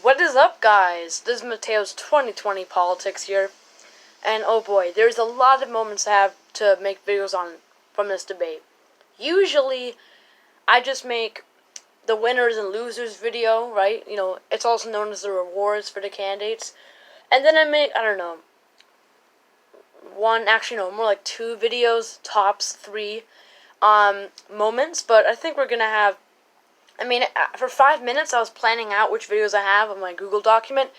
What is up, guys? This is Mateo's 2020 Politics here, and oh boy, there's a lot of moments I have to make videos on from this debate. Usually, I just make the winners and losers video, right? It's also known as the rewards for the candidates. And then I make, I don't know, more like 2 videos, tops 3, moments, but I think we're gonna have, for 5 minutes I was planning out which videos I have on my Google document,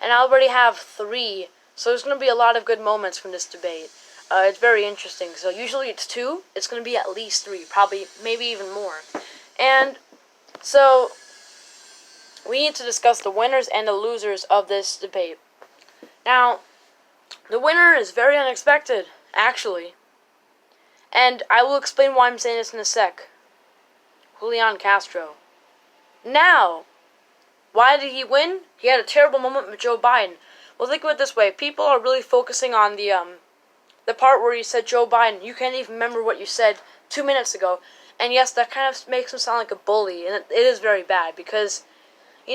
and I already have 3, so there's going to be a lot of good moments from this debate. It's very interesting. So usually it's 2, it's going to be at least 3, probably, maybe even more. And so we need to discuss the winners and the losers of this debate. Now, the winner is very unexpected, actually, and I will explain why I'm saying this in a sec. Julian Castro. Now, why did he win? He had a terrible moment with Joe Biden. Well, think of it this way. People are really focusing on the part where he said, Joe Biden, you can't even remember what you said 2 minutes ago. And yes, that kind of makes him sound like a bully. And it is very bad because, I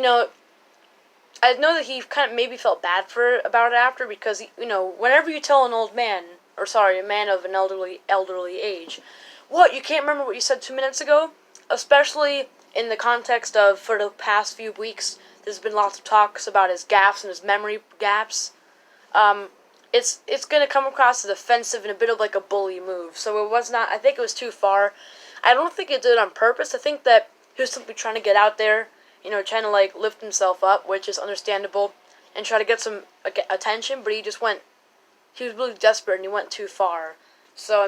know that he kind of maybe felt bad about it after because, whenever you tell an old man, a man of an elderly age, what, you can't remember what you said 2 minutes ago? Especially in the context of, for the past few weeks, there's been lots of talks about his gaffes and his memory gaps. It's going to come across as offensive and a bit of like a bully move. So it was not, I think it was too far. I don't think he did it on purpose. I think that he was simply trying to get out there, trying to like lift himself up, which is understandable, and try to get some attention, but he was really desperate and he went too far. So,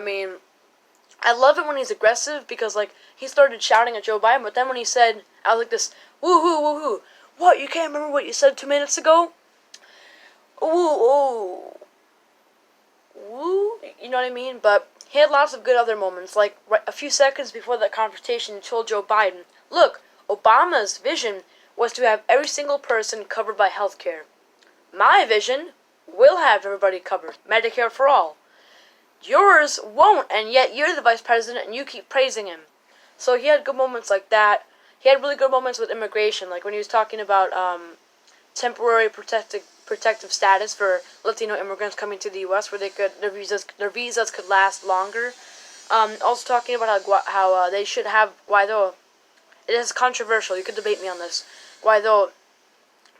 I love it when he's aggressive because, like, he started shouting at Joe Biden, but then when he said, I was like this, woohoo, woohoo, what, you can't remember what you said 2 minutes ago? Ooh, ooh, woo, you know what I mean? But he had lots of good other moments, like a few seconds before that confrontation, he told Joe Biden, look, Obama's vision was to have every single person covered by health care. My vision will have everybody covered, Medicare for all. Yours won't, and yet you're the vice president and you keep praising him. So he had good moments like that. He had really good moments with immigration, like when he was talking about temporary protective status for Latino immigrants coming to the U.S., where their visas could last longer. Also talking about how they should have Guaido. It is controversial. You could debate me on this. Guaido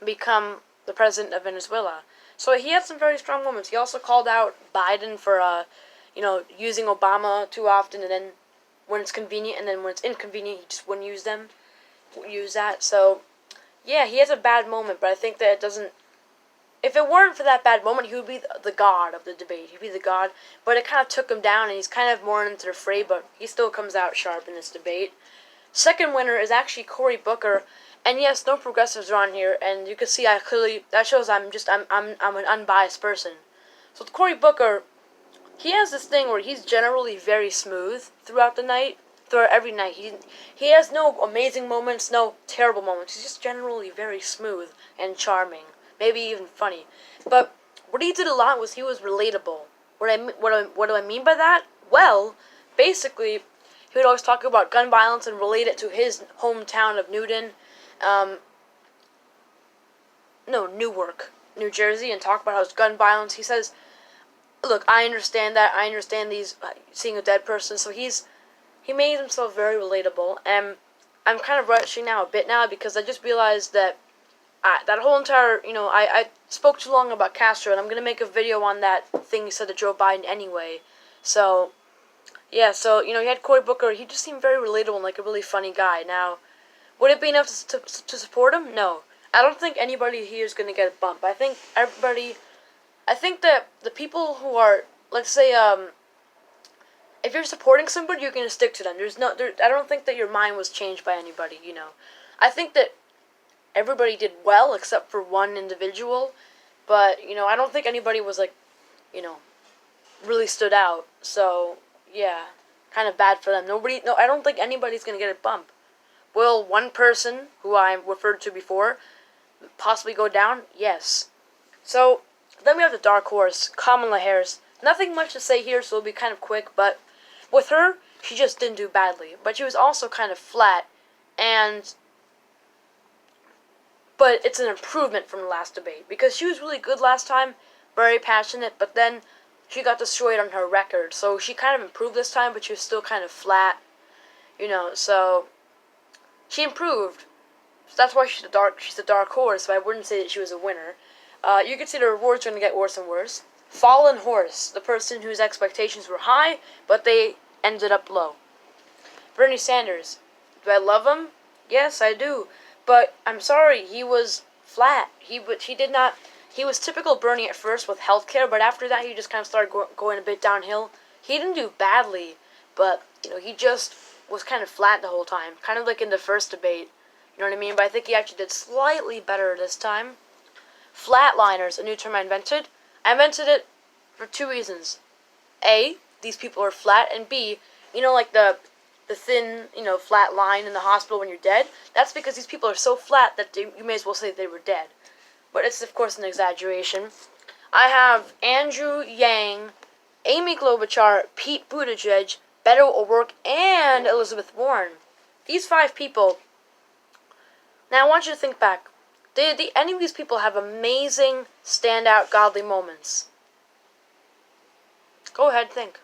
become the president of Venezuela. So he had some very strong moments. He also called out Biden for using Obama too often, and then when it's convenient, and then when it's inconvenient, he just wouldn't use that. So, yeah, he has a bad moment, but I think that it doesn't, if it weren't for that bad moment, he would be the god of the debate. He'd be the god, but it kind of took him down, and he's kind of more into the fray, but he still comes out sharp in this debate. Second winner is actually Cory Booker, and yes, no progressives are on here, and you can see that shows I'm an unbiased person. So with Cory Booker, he has this thing where he's generally very smooth throughout every night. He has no amazing moments, no terrible moments. He's just generally very smooth and charming, maybe even funny. But what he did a lot was he was relatable. What do I mean by that? Well, basically, he would always talk about gun violence and relate it to his hometown of Newark, New Jersey, and talk about how it's gun violence. He says, look, I understand that. I understand seeing a dead person. So he made himself very relatable. And I'm kind of rushing now a bit now because I just realized that that whole entire, I spoke too long about Castro, and I'm going to make a video on that thing he said to Joe Biden anyway. So, yeah, so, he had Cory Booker. He just seemed very relatable and like a really funny guy. Now, would it be enough to support him? No. I don't think anybody here is going to get a bump. I think that the people who are, let's say, if you're supporting somebody, you're going to stick to them. I don't think that your mind was changed by anybody, I think that everybody did well except for one individual, but, I don't think anybody was, like, really stood out. So, yeah, kind of bad for them. I don't think anybody's going to get a bump. Will one person, who I referred to before, possibly go down? Yes. So, then we have the dark horse, Kamala Harris. Nothing much to say here, so it'll be kind of quick, but with her, she just didn't do badly. But she was also kind of flat, and but it's an improvement from the last debate, because she was really good last time, very passionate, but then she got destroyed on her record, so she kind of improved this time, but she was still kind of flat, so she improved. So that's why she's a dark horse, but I wouldn't say that she was a winner. You can see the rewards are going to get worse and worse. Fallen horse, the person whose expectations were high, but they ended up low. Bernie Sanders, do I love him? Yes, I do. But I'm sorry, he was flat. He was typical Bernie at first with healthcare, but after that he just kind of started going a bit downhill. He didn't do badly, but he just was kind of flat the whole time, kind of like in the first debate. You know what I mean? But I think he actually did slightly better this time. Flatliners, a new term I invented. I invented it for two reasons. A, these people are flat, and B, like the thin, flat line in the hospital when you're dead. That's because these people are so flat that you may as well say they were dead. But it's, of course, an exaggeration. I have Andrew Yang, Amy Klobuchar, Pete Buttigieg, Beto O'Rourke, and Elizabeth Warren. These 5 people. Now, I want you to think back. Did any of these people have amazing, standout, godly moments? Go ahead, think.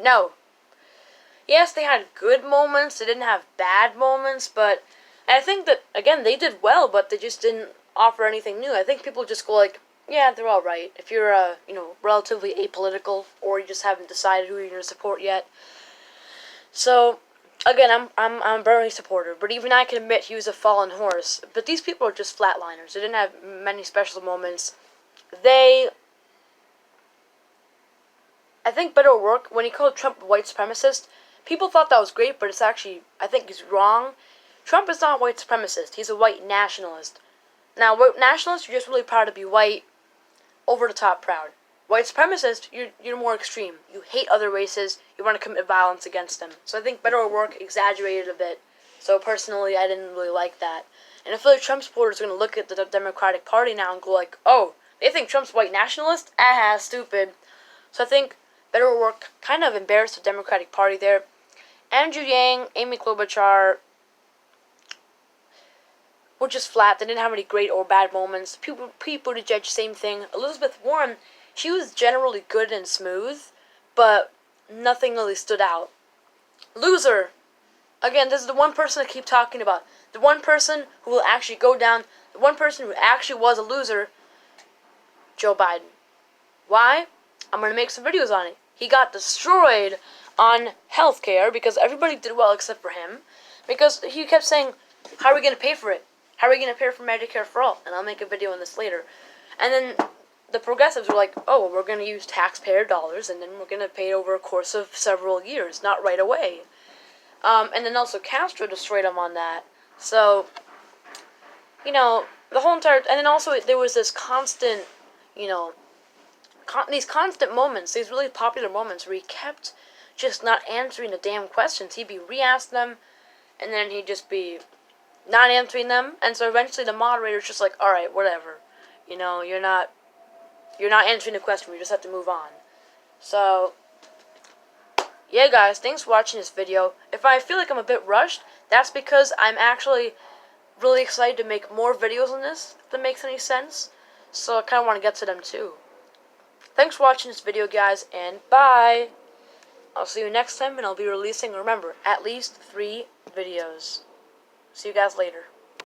No. Yes, they had good moments, they didn't have bad moments, but I think that, again, they did well, but they just didn't offer anything new. I think people just go like, yeah, they're alright. If you're, relatively apolitical, or you just haven't decided who you're going to support yet. So, again, I'm a Bernie supporter, but even I can admit he was a fallen horse. But these people are just flatliners. They didn't have many special moments. I think Beto O'Rourke, when he called Trump a white supremacist, people thought that was great, but it's actually, I think he's wrong. Trump is not a white supremacist. He's a white nationalist. Now, white nationalists, you're just really proud to be white, over-the-top proud. White supremacist, you're more extreme. You hate other races, you want to commit violence against them. So I think Beto O'Rourke exaggerated a bit. So personally, I didn't really like that. And I feel like Trump supporters are going to look at the Democratic Party now and go like, oh, they think Trump's white nationalist? Ah, stupid. So I think Beto O'Rourke kind of embarrassed the Democratic Party there. Andrew Yang, Amy Klobuchar were just flat. They didn't have any great or bad moments. Pete Buttigieg, same thing. Elizabeth Warren, she was generally good and smooth, but nothing really stood out. Loser. Again, this is the one person I keep talking about. The one person who will actually go down. The one person who actually was a loser. Joe Biden. Why? I'm going to make some videos on it. He got destroyed on healthcare because everybody did well except for him. Because he kept saying, how are we going to pay for it? How are we going to pay for Medicare for all? And I'll make a video on this later. And then the progressives were like, oh, we're going to use taxpayer dollars and then we're going to pay it over a course of several years, not right away. And then also Castro destroyed him on that. So, the whole entire... And then also there was this constant, these constant moments, these really popular moments where he kept just not answering the damn questions. He'd be re-asked them, and then he'd just be not answering them. And so eventually the moderator's just like, alright, whatever. You're not answering the question, we just have to move on. So, yeah guys, thanks for watching this video. If I feel like I'm a bit rushed, that's because I'm actually really excited to make more videos on this, if that makes any sense. So I kind of want to get to them too. Thanks for watching this video, guys, and bye! I'll see you next time, and I'll be releasing, remember, at least 3 videos. See you guys later.